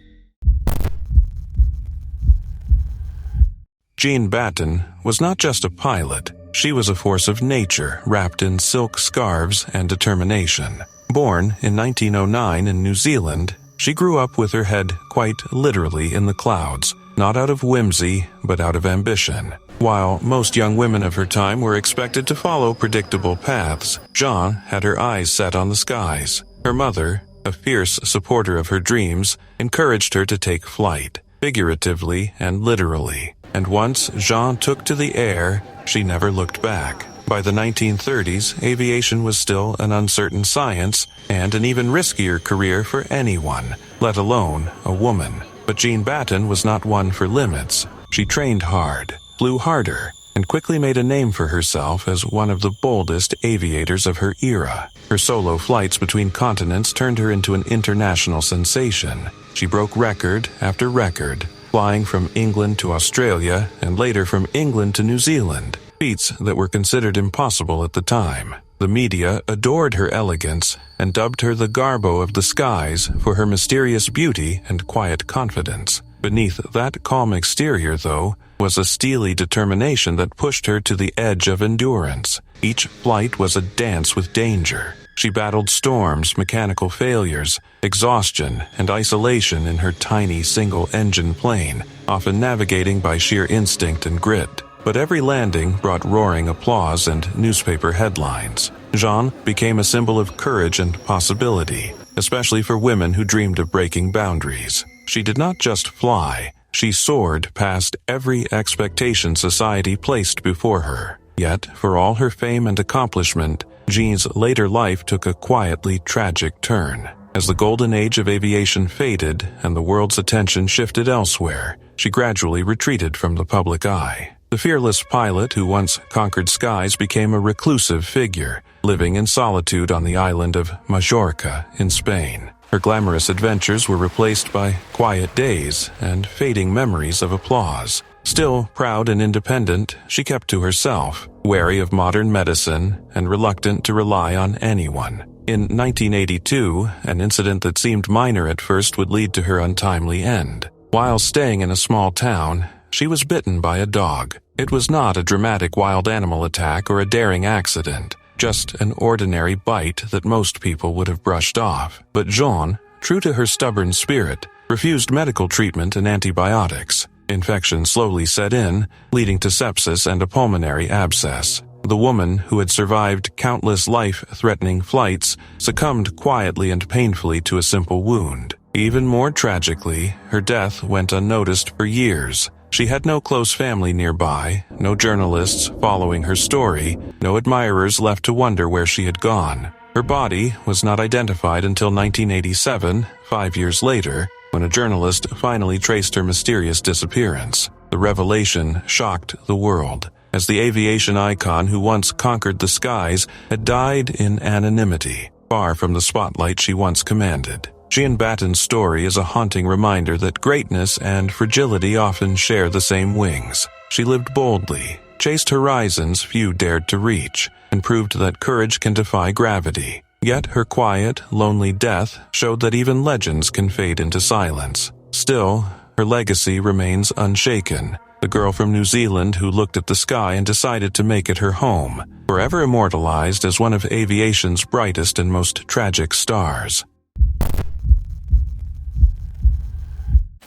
Jean Batten was not just a pilot. She was a force of nature wrapped in silk scarves and determination. Born in 1909 in New Zealand, she grew up with her head quite literally in the clouds, not out of whimsy, but out of ambition. While most young women of her time were expected to follow predictable paths, Jean had her eyes set on the skies. Her mother, a fierce supporter of her dreams, encouraged her to take flight, figuratively and literally. And once Jean took to the air, she never looked back. By the 1930s, aviation was still an uncertain science and an even riskier career for anyone, let alone a woman. But Jean Batten was not one for limits. She trained hard, flew harder, and quickly made a name for herself as one of the boldest aviators of her era. Her solo flights between continents turned her into an international sensation. She broke record after record, flying from England to Australia and later from England to New Zealand, feats that were considered impossible at the time. The media adored her elegance and dubbed her the Garbo of the skies for her mysterious beauty and quiet confidence. Beneath that calm exterior, though, was a steely determination that pushed her to the edge of endurance. Each flight was a dance with danger. She battled storms, mechanical failures, exhaustion, and isolation in her tiny single-engine plane, often navigating by sheer instinct and grit. But every landing brought roaring applause and newspaper headlines. Jean became a symbol of courage and possibility, especially for women who dreamed of breaking boundaries. She did not just fly, she soared past every expectation society placed before her. Yet, for all her fame and accomplishment, Jean's later life took a quietly tragic turn. As the golden age of aviation faded and the world's attention shifted elsewhere, she gradually retreated from the public eye. The fearless pilot who once conquered skies became a reclusive figure, living in solitude on the island of Majorca in Spain. Her glamorous adventures were replaced by quiet days and fading memories of applause. Still proud and independent, she kept to herself, wary of modern medicine and reluctant to rely on anyone. In 1982, an incident that seemed minor at first would lead to her untimely end. While staying in a small town, she was bitten by a dog. It was not a dramatic wild animal attack or a daring accident, just an ordinary bite that most people would have brushed off. But Jean, true to her stubborn spirit, refused medical treatment and antibiotics. Infection slowly set in, leading to sepsis and a pulmonary abscess. The woman, who had survived countless life-threatening flights, succumbed quietly and painfully to a simple wound. Even more tragically, her death went unnoticed for years. She had no close family nearby, no journalists following her story, no admirers left to wonder where she had gone. Her body was not identified until 1987, 5 years later, when a journalist finally traced her mysterious disappearance. The revelation shocked the world, as the aviation icon who once conquered the skies had died in anonymity, far from the spotlight she once commanded. Jean Batten's story is a haunting reminder that greatness and fragility often share the same wings. She lived boldly, chased horizons few dared to reach, and proved that courage can defy gravity. Yet her quiet, lonely death showed that even legends can fade into silence. Still, her legacy remains unshaken. The girl from New Zealand who looked at the sky and decided to make it her home, forever immortalized as one of aviation's brightest and most tragic stars.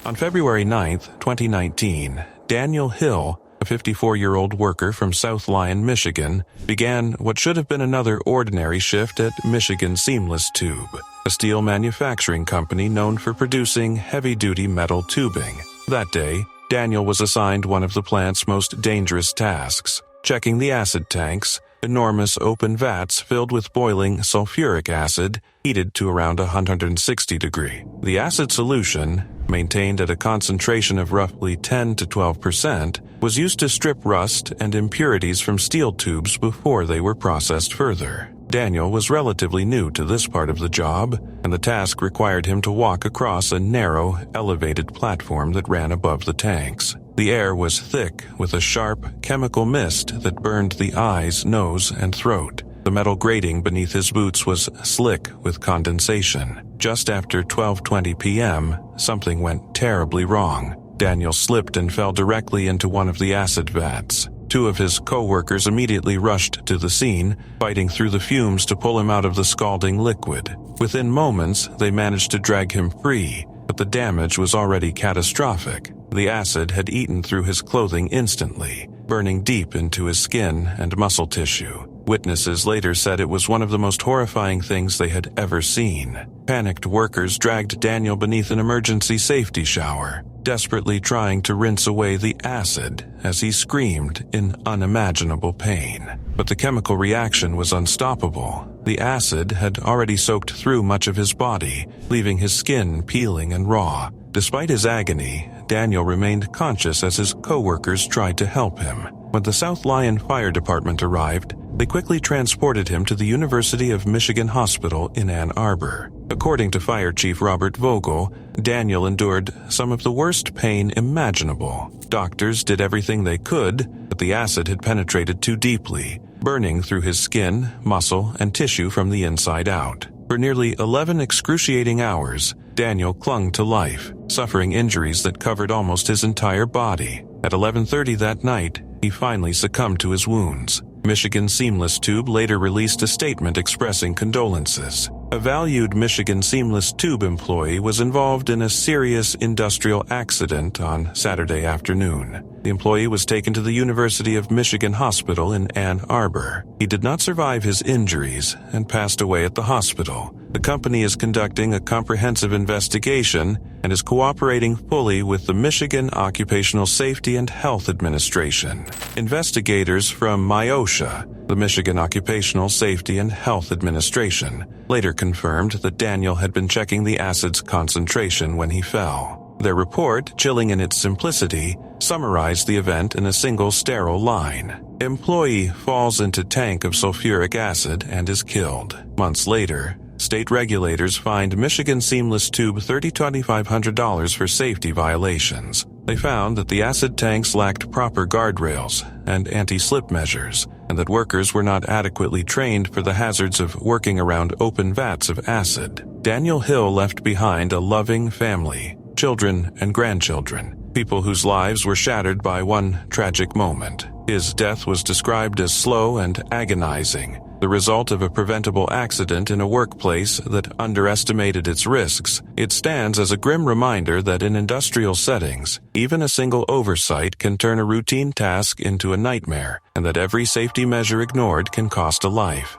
On February 9, 2019, Daniel Hill, a 54-year-old worker from South Lyon, Michigan, began what should have been another ordinary shift at Michigan Seamless Tube, a steel manufacturing company known for producing heavy-duty metal tubing. That day, Daniel was assigned one of the plant's most dangerous tasks, checking the acid tanks, enormous open vats filled with boiling sulfuric acid, heated to around 160 degrees. The acid solution, maintained at a concentration of roughly 10 to 12%, was used to strip rust and impurities from steel tubes before they were processed further. Daniel was relatively new to this part of the job, and the task required him to walk across a narrow, elevated platform that ran above the tanks. The air was thick with a sharp, chemical mist that burned the eyes, nose, and throat. The metal grating beneath his boots was slick with condensation. Just after 12:20 p.m., something went terribly wrong. Daniel slipped and fell directly into one of the acid vats. Two of his co-workers immediately rushed to the scene, fighting through the fumes to pull him out of the scalding liquid. Within moments, they managed to drag him free, but the damage was already catastrophic. The acid had eaten through his clothing instantly, burning deep into his skin and muscle tissue. Witnesses later said it was one of the most horrifying things they had ever seen. Panicked workers dragged Daniel beneath an emergency safety shower, desperately trying to rinse away the acid as he screamed in unimaginable pain. But the chemical reaction was unstoppable. The acid had already soaked through much of his body, leaving his skin peeling and raw. Despite his agony, Daniel remained conscious as his co-workers tried to help him. When the South Lyon Fire Department arrived, they quickly transported him to the University of Michigan Hospital in Ann Arbor. According to Fire Chief Robert Vogel, Daniel endured some of the worst pain imaginable. Doctors did everything they could, but the acid had penetrated too deeply, burning through his skin, muscle, and tissue from the inside out. For nearly 11 excruciating hours, Daniel clung to life, suffering injuries that covered almost his entire body. At 11:30 that night, he finally succumbed to his wounds. Michigan Seamless Tube later released a statement expressing condolences. A valued Michigan Seamless Tube employee was involved in a serious industrial accident on Saturday afternoon. The employee was taken to the University of Michigan Hospital in Ann Arbor. He did not survive his injuries and passed away at the hospital. The company is conducting a comprehensive investigation and is cooperating fully with the Michigan Occupational Safety and Health Administration. Investigators from MIOSHA, the Michigan Occupational Safety and Health Administration, later confirmed that Daniel had been checking the acid's concentration when he fell. Their report, chilling in its simplicity, summarized the event in a single sterile line. Employee falls into tank of sulfuric acid and is killed. Months later, state regulators fined Michigan Seamless Tube $2,500 for safety violations. They found that the acid tanks lacked proper guardrails and anti-slip measures, and that workers were not adequately trained for the hazards of working around open vats of acid. Daniel Hill left behind a loving family, children and grandchildren, people whose lives were shattered by one tragic moment. His death was described as slow and agonizing, the result of a preventable accident in a workplace that underestimated its risks. It stands as a grim reminder that in industrial settings, even a single oversight can turn a routine task into a nightmare, and that every safety measure ignored can cost a life.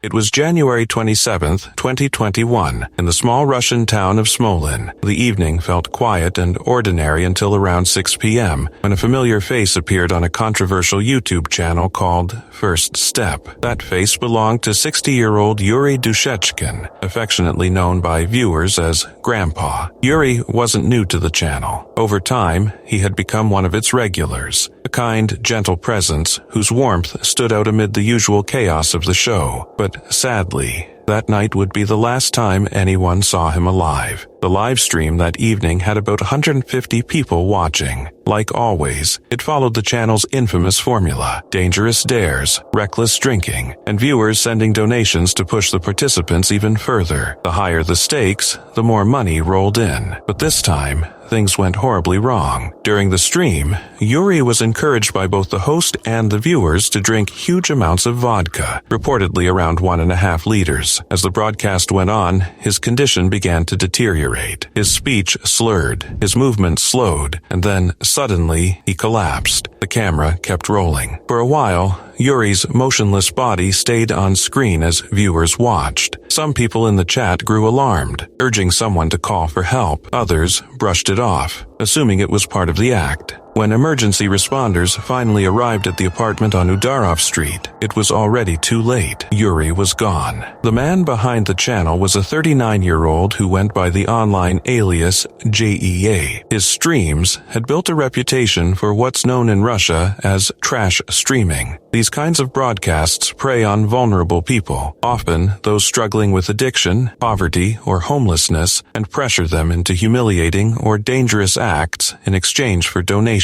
It was January 27, 2021, in the small Russian town of Smolin. The evening felt quiet and ordinary until around 6 p.m., when a familiar face appeared on a controversial YouTube channel called First Step. That face belonged to 60-year-old Yuri Dushechkin, affectionately known by viewers as Grandpa. Yuri wasn't new to the channel. Over time, he had become one of its regulars, a kind, gentle presence whose warmth stood out amid the usual chaos of the show. But sadly, that night would be the last time anyone saw him alive. The live stream that evening had about 150 people watching. Like always, it followed the channel's infamous formula: dangerous dares, reckless drinking, and viewers sending donations to push the participants even further. The higher the stakes, the more money rolled in. But this time, things went horribly wrong. During the stream, Yuri was encouraged by both the host and the viewers to drink huge amounts of vodka, reportedly around 1.5 liters. As the broadcast went on, his condition began to deteriorate. His speech slurred, his movements slowed, and then, suddenly, he collapsed. The camera kept rolling. For a while, Yuri's motionless body stayed on screen as viewers watched. Some people in the chat grew alarmed, urging someone to call for help. Others brushed it off, assuming it was part of the act. When emergency responders finally arrived at the apartment on Udarov Street, it was already too late. Yuri was gone. The man behind the channel was a 39-year-old who went by the online alias JEA. His streams had built a reputation for what's known in Russia as trash streaming. These kinds of broadcasts prey on vulnerable people, often those struggling with addiction, poverty, or homelessness, and pressure them into humiliating or dangerous acts in exchange for donations.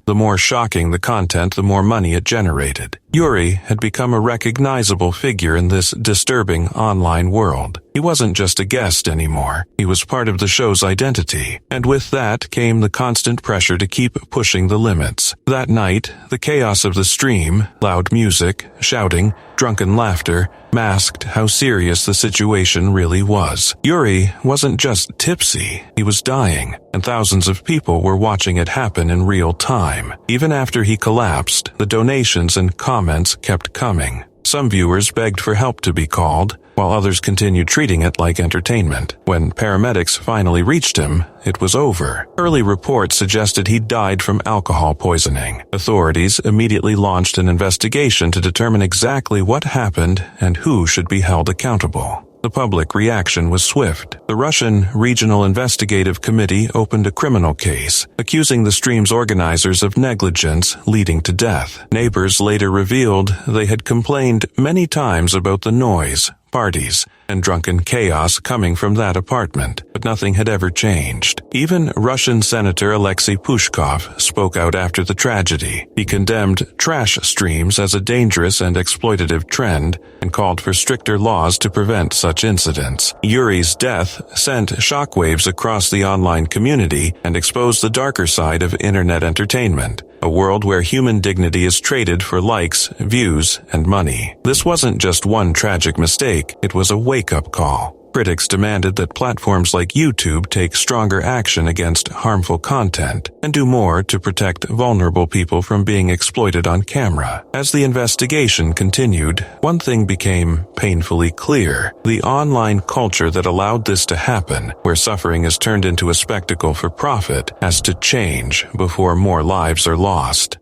The more shocking the content, the more money it generated. Yuri had become a recognizable figure in this disturbing online world. He wasn't just a guest anymore. He was part of the show's identity. And with that came the constant pressure to keep pushing the limits. That night, the chaos of the stream, loud music, shouting, drunken laughter, masked how serious the situation really was. Yuri wasn't just tipsy, he was dying, and thousands of people were watching it happen in real time. Even after he collapsed, the donations and comments kept coming. Some viewers begged for help to be called, while others continued treating it like entertainment. When paramedics finally reached him, it was over. Early reports suggested he died from alcohol poisoning. Authorities immediately launched an investigation to determine exactly what happened and who should be held accountable. The public reaction was swift. The Russian Regional Investigative Committee opened a criminal case, accusing the stream's organizers of negligence leading to death. Neighbors later revealed they had complained many times about the noise, parties, and drunken chaos coming from that apartment, but nothing had ever changed. Even Russian Senator Alexei Pushkov spoke out after the tragedy. He condemned trash streams as a dangerous and exploitative trend and called for stricter laws to prevent such incidents. Yuri's death sent shockwaves across the online community and exposed the darker side of internet entertainment, a world where human dignity is traded for likes, views, and money. This wasn't just one tragic mistake, it was a wake-up call. Critics demanded that platforms like YouTube take stronger action against harmful content and do more to protect vulnerable people from being exploited on camera. As the investigation continued, one thing became painfully clear. The online culture that allowed this to happen, where suffering is turned into a spectacle for profit, has to change before more lives are lost.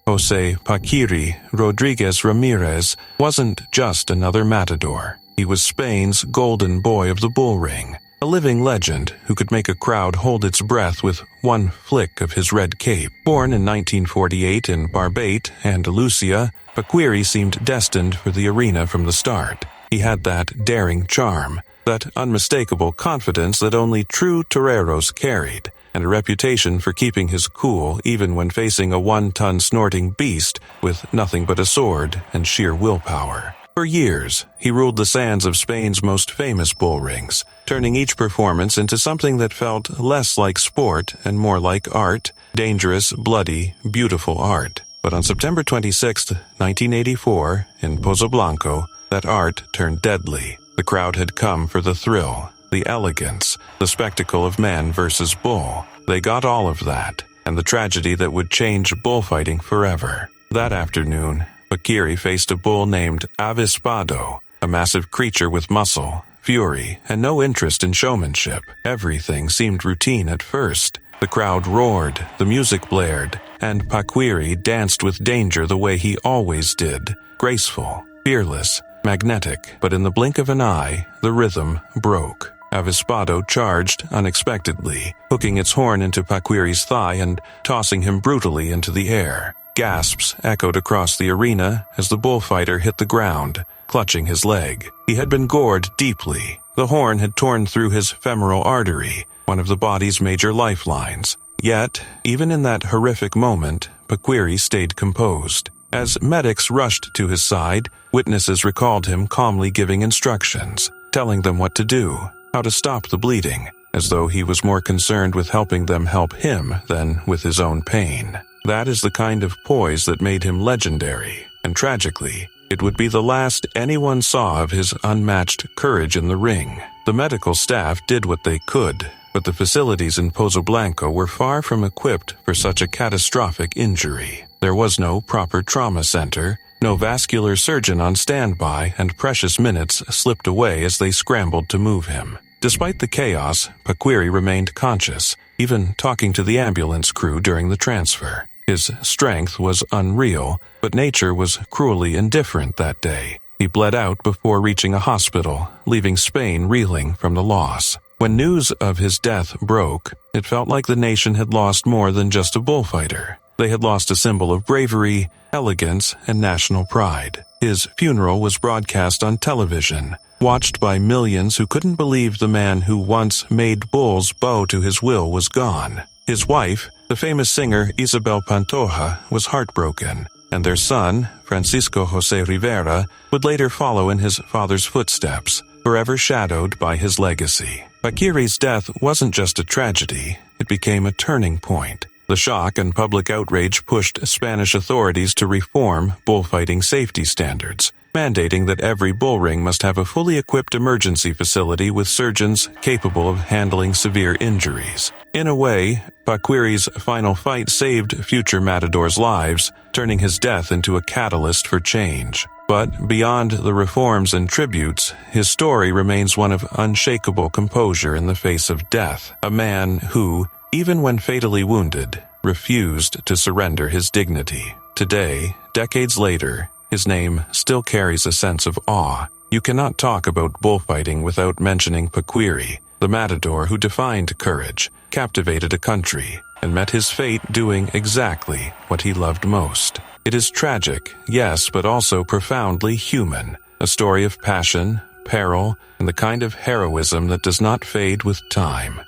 Jose Paquiri Rodriguez Ramirez wasn't just another matador. He was Spain's golden boy of the bull ring, a living legend who could make a crowd hold its breath with one flick of his red cape. Born in 1948 in Barbate, Andalusia, Paquiri seemed destined for the arena from the start. He had that daring charm, that unmistakable confidence that only true toreros carried, and a reputation for keeping his cool even when facing a one-ton snorting beast with nothing but a sword and sheer willpower. For years, he ruled the sands of Spain's most famous bull rings, turning each performance into something that felt less like sport and more like art, dangerous, bloody, beautiful art. But on September 26, 1984, in Pozoblanco, that art turned deadly. The crowd had come for the thrill, the elegance, the spectacle of man versus bull. They got all of that, and the tragedy that would change bullfighting forever. That afternoon, Paquiri faced a bull named Avispado, a massive creature with muscle, fury, and no interest in showmanship. Everything seemed routine at first. The crowd roared, the music blared, and Paquiri danced with danger the way he always did, graceful, fearless, magnetic. But in the blink of an eye, the rhythm broke. Avispado charged unexpectedly, hooking its horn into Paquiri's thigh and tossing him brutally into the air. Gasps echoed across the arena as the bullfighter hit the ground, clutching his leg. He had been gored deeply. The horn had torn through his femoral artery, one of the body's major lifelines. Yet, even in that horrific moment, Paquiri stayed composed. As medics rushed to his side, witnesses recalled him calmly giving instructions, telling them what to do, how to stop the bleeding, as though he was more concerned with helping them help him than with his own pain. That is the kind of poise that made him legendary, and tragically, it would be the last anyone saw of his unmatched courage in the ring. The medical staff did what they could, but the facilities in Pozoblanco were far from equipped for such a catastrophic injury. There was no proper trauma center, no vascular surgeon on standby, and precious minutes slipped away as they scrambled to move him. Despite the chaos, Paquiri remained conscious, even talking to the ambulance crew during the transfer. His strength was unreal, but nature was cruelly indifferent that day. He bled out before reaching a hospital, leaving Spain reeling from the loss. When news of his death broke, it felt like the nation had lost more than just a bullfighter. They had lost a symbol of bravery, elegance, and national pride. His funeral was broadcast on television, watched by millions who couldn't believe the man who once made bulls bow to his will was gone. His wife, the famous singer Isabel Pantoja, was heartbroken, and their son, Francisco José Rivera, would later follow in his father's footsteps, forever shadowed by his legacy. Paquiri's death wasn't just a tragedy, it became a turning point. The shock and public outrage pushed Spanish authorities to reform bullfighting safety standards, mandating that every bull ring must have a fully equipped emergency facility with surgeons capable of handling severe injuries. In a way, Paquiri's final fight saved future matadors' lives, turning his death into a catalyst for change. But beyond the reforms and tributes, his story remains one of unshakable composure in the face of death. A man who, even when fatally wounded, refused to surrender his dignity. Today, decades later, His name still carries a sense of awe. You cannot talk about bullfighting without mentioning Paquiri, the matador who defined courage, captivated a country, and met his fate doing exactly what he loved most. It is tragic, yes, but also profoundly human. A story of passion, peril, and the kind of heroism that does not fade with time.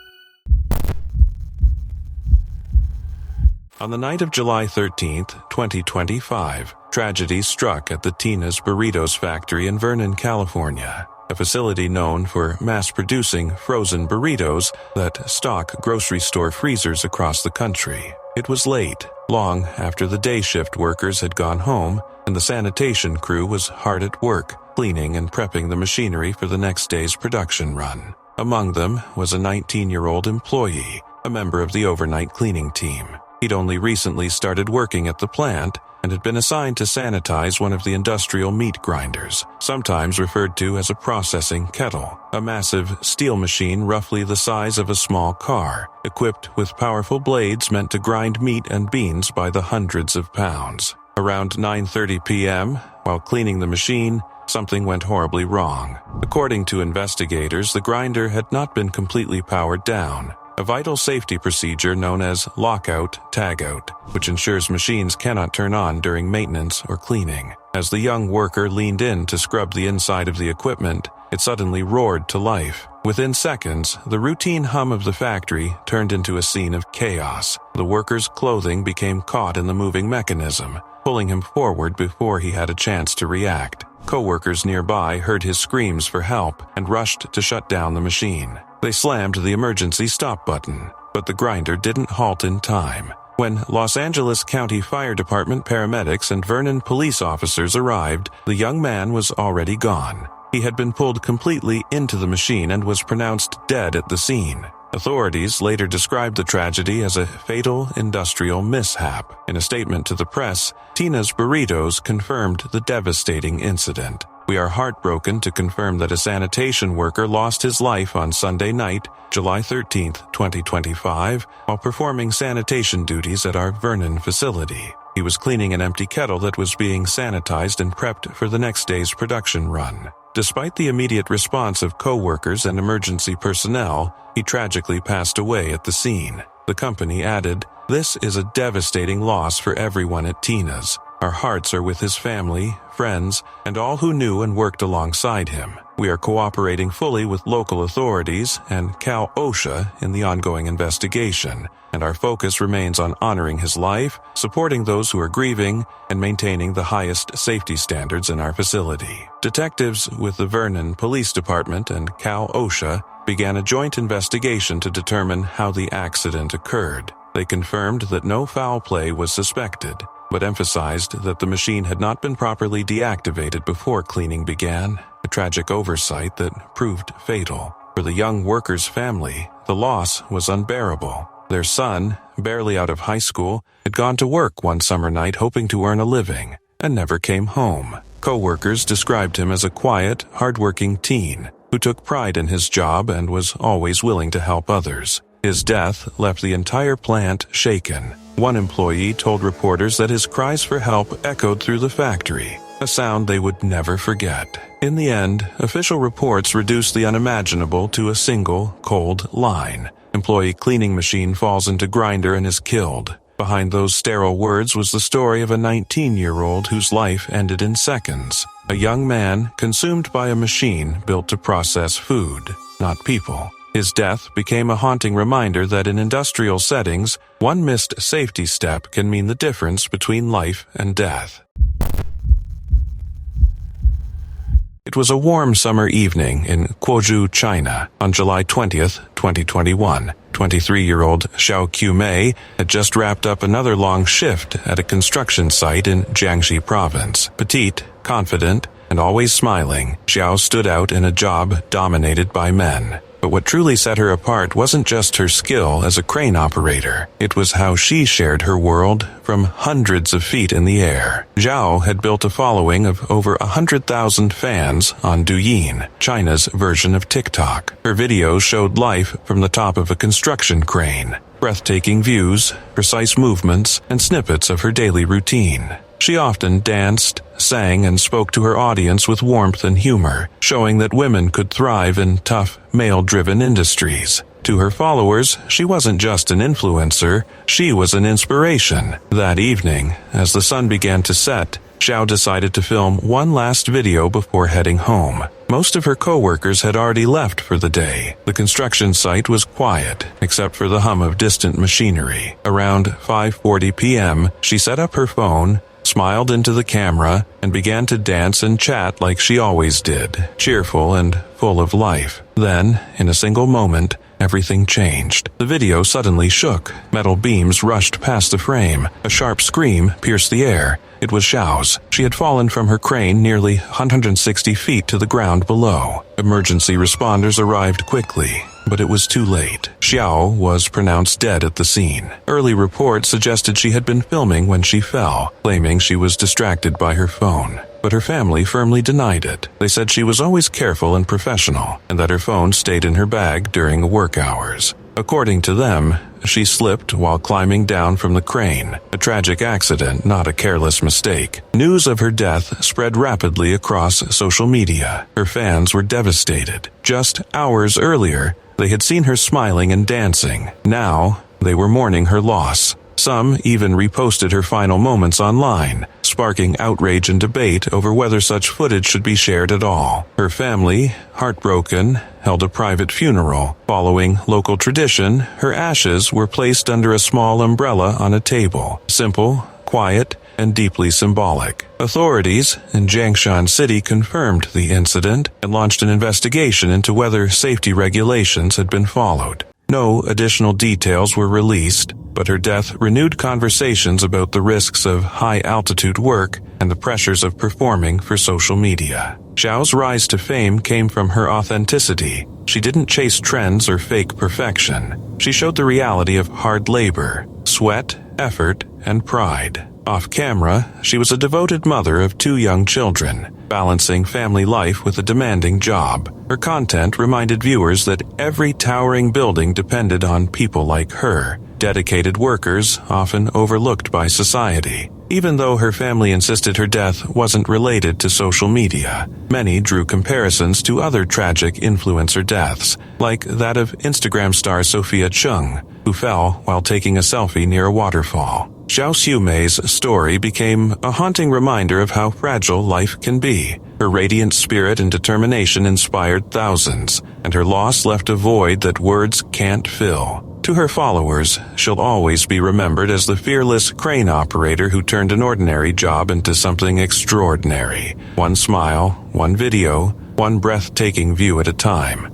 On the night of July 13th, 2025, tragedy struck at the Tina's Burritos factory in Vernon, California, a facility known for mass-producing frozen burritos that stock grocery store freezers across the country. It was late, long after the day shift workers had gone home, and the sanitation crew was hard at work, cleaning and prepping the machinery for the next day's production run. Among them was a 19-year-old employee, a member of the overnight cleaning team. He'd only recently started working at the plant and had been assigned to sanitize one of the industrial meat grinders, sometimes referred to as a processing kettle, a massive steel machine roughly the size of a small car, equipped with powerful blades meant to grind meat and beans by the hundreds of pounds. Around 9:30 p.m., while cleaning the machine, something went horribly wrong. According to investigators, the grinder had not been completely powered down, a vital safety procedure known as lockout-tagout, which ensures machines cannot turn on during maintenance or cleaning. As the young worker leaned in to scrub the inside of the equipment, it suddenly roared to life. Within seconds, the routine hum of the factory turned into a scene of chaos. The worker's clothing became caught in the moving mechanism, pulling him forward before he had a chance to react. Co-workers nearby heard his screams for help and rushed to shut down the machine. They slammed the emergency stop button, but the grinder didn't halt in time. When Los Angeles County Fire Department paramedics and Vernon police officers arrived, the young man was already gone. He had been pulled completely into the machine and was pronounced dead at the scene. Authorities later described the tragedy as a fatal industrial mishap. In a statement to the press, Tina's Burritos confirmed the devastating incident. "We are heartbroken to confirm that a sanitation worker lost his life on Sunday night, July 13th, 2025, while performing sanitation duties at our Vernon facility. He was cleaning an empty kettle that was being sanitized and prepped for the next day's production run. Despite the immediate response of co-workers and emergency personnel, he tragically passed away at the scene." The company added, "This is a devastating loss for everyone at Tina's. Our hearts are with his family, friends, and all who knew and worked alongside him. We are cooperating fully with local authorities and Cal OSHA in the ongoing investigation, and our focus remains on honoring his life, supporting those who are grieving, and maintaining the highest safety standards in our facility." Detectives with the Vernon Police Department and Cal OSHA began a joint investigation to determine how the accident occurred. They confirmed that no foul play was suspected, but emphasized that the machine had not been properly deactivated before cleaning began, a tragic oversight that proved fatal. For the young worker's family, the loss was unbearable. Their son, barely out of high school, had gone to work one summer night hoping to earn a living, and never came home. Co-workers described him as a quiet, hardworking teen who took pride in his job and was always willing to help others. His death left the entire plant shaken. One employee told reporters that his cries for help echoed through the factory, a sound they would never forget. In the end, official reports reduced the unimaginable to a single, cold line. Employee cleaning machine falls into grinder and is killed. Behind those sterile words was the story of a 19-year-old whose life ended in seconds. A young man consumed by a machine built to process food, not people. His death became a haunting reminder that in industrial settings, one missed safety step can mean the difference between life and death. It was a warm summer evening in Guozhou, China, on July 20th, 2021. 23-year-old Xiao Qumei had just wrapped up another long shift at a construction site in Jiangxi province. Petite, confident, and always smiling, Xiao stood out in a job dominated by men. But what truly set her apart wasn't just her skill as a crane operator. It was how she shared her world from hundreds of feet in the air. Zhao had built a following of over 100,000 fans on Douyin, China's version of TikTok. Her videos showed life from the top of a construction crane, breathtaking views, precise movements, and snippets of her daily routine. She often danced, sang and spoke to her audience with warmth and humor, showing that women could thrive in tough, male-driven industries. To her followers, she wasn't just an influencer, she was an inspiration. That evening, as the sun began to set, Xiao decided to film one last video before heading home. Most of her co-workers had already left for the day. The construction site was quiet, except for the hum of distant machinery. Around 5:40 p.m., she set up her phone, smiled into the camera, and began to dance and chat like she always did, cheerful and full of life. Then, in a single moment, everything changed. The video suddenly shook. Metal beams rushed past the frame. A sharp scream pierced the air. It was Xiao's. She had fallen from her crane nearly 160 feet to the ground below. Emergency responders arrived quickly, but it was too late. Xiao was pronounced dead at the scene. Early reports suggested she had been filming when she fell, claiming she was distracted by her phone. But her family firmly denied it. They said she was always careful and professional, and that her phone stayed in her bag during work hours. According to them, she slipped while climbing down from the crane. A tragic accident, not a careless mistake. News of her death spread rapidly across social media. Her fans were devastated. Just hours earlier, they had seen her smiling and dancing. Now, they were mourning her loss. Some even reposted her final moments online, sparking outrage and debate over whether such footage should be shared at all. Her family, heartbroken, held a private funeral. Following local tradition, her ashes were placed under a small umbrella on a table. Simple, quiet, and deeply symbolic. Authorities in Jiangshan City confirmed the incident and launched an investigation into whether safety regulations had been followed. No additional details were released, but her death renewed conversations about the risks of high-altitude work and the pressures of performing for social media. Xiao's rise to fame came from her authenticity. She didn't chase trends or fake perfection. She showed the reality of hard labor, sweat, effort, and pride. Off camera, she was a devoted mother of 2 young children, balancing family life with a demanding job. Her content reminded viewers that every towering building depended on people like her, dedicated workers often overlooked by society. Even though her family insisted her death wasn't related to social media, many drew comparisons to other tragic influencer deaths, like that of Instagram star Sophia Chung, who fell while taking a selfie near a waterfall. Xiao Xiumei's story became a haunting reminder of how fragile life can be. Her radiant spirit and determination inspired thousands, and her loss left a void that words can't fill. To her followers, she'll always be remembered as the fearless crane operator who turned an ordinary job into something extraordinary. One smile, one video, one breathtaking view at a time.